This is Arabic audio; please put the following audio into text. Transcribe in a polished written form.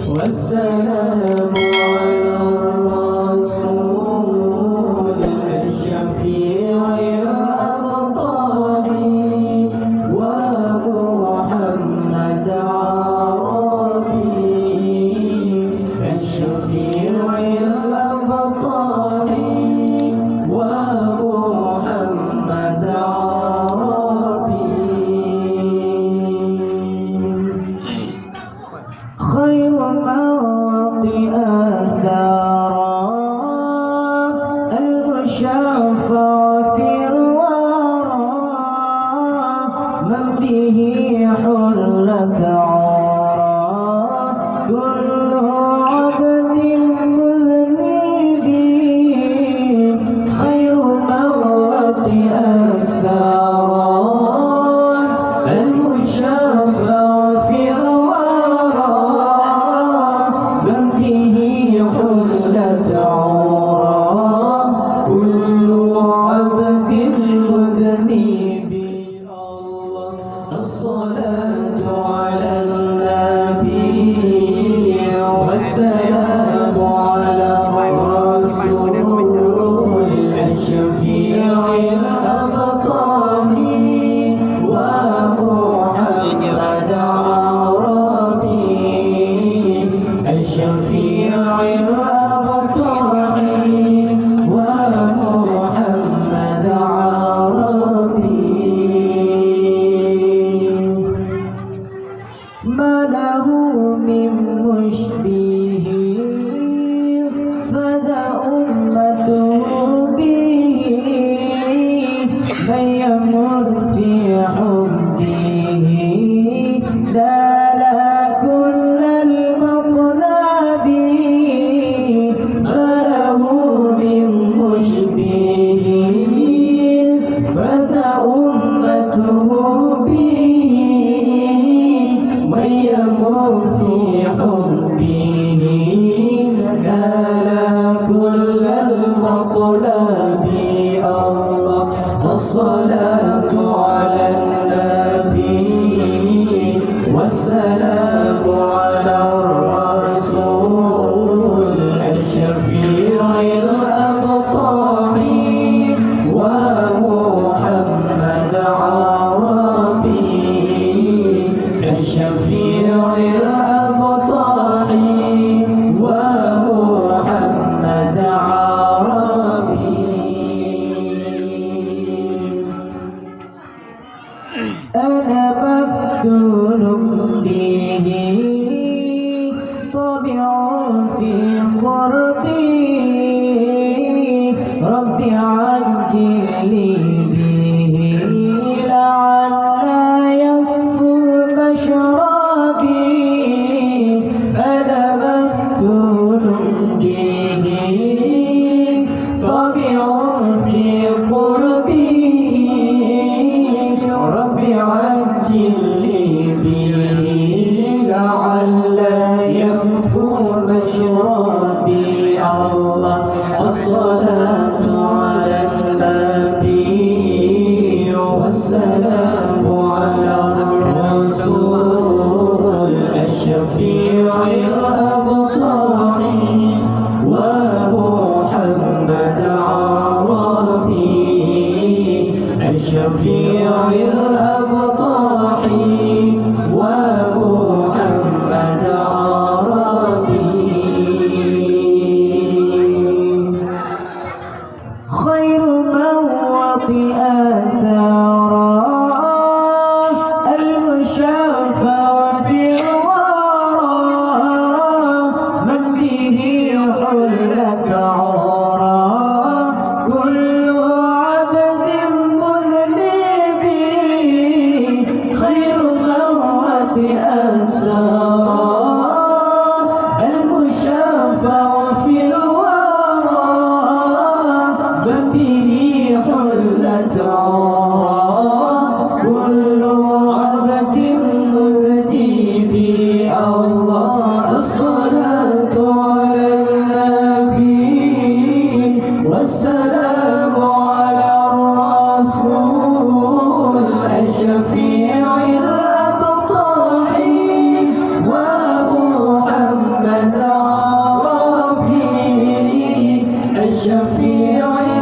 والسلام على الرسول الشفيع الأبطال ومحمد عربي الشفيع الأبطال ومحمد عربي خير موطئ الثرى المشفع في الورى من به حلت عرى كل عبد مذنب خير موطئ الثرى المشفع في الورى من به حلت عرى كل عبد مذنب الله الصلاة على النبي والسلام على الرسول الشفيع الأبطال ومحمد عربي الشفيع الأبطال ومحمد عربي ما له من مشبه فذا أمته به من يمت في حبه دال كل المطلب ما له من مشبه فذا أمته به من يمت في حبه دال كل المطلب الله الصلاة على النبي والسلام على الرسول الشفيع الأبطال ومحمد عربي الشفيع الأبطال ومحمد عربي أنا مفتون به طبع في قربي رب عجل به لعل يصفو مشربي أنا مفتون به طبع في قربي رب عجل به لعل يصفو مشربي الله الصلاة على النبي والسلام على الرسول الشفيع الأبطال ومحمد عربي الشفيع الأبطال ومحمد عربي خير موطئ الثرى المشفع في الورى من به حلت عرى كل عبد مذنب خير موطئ الثرى المشفع في الورى من به حلت عرى كل عبد مذنب الله الصلاة على النبي والسلام على الرسول الشفيع الأبطال الشفيع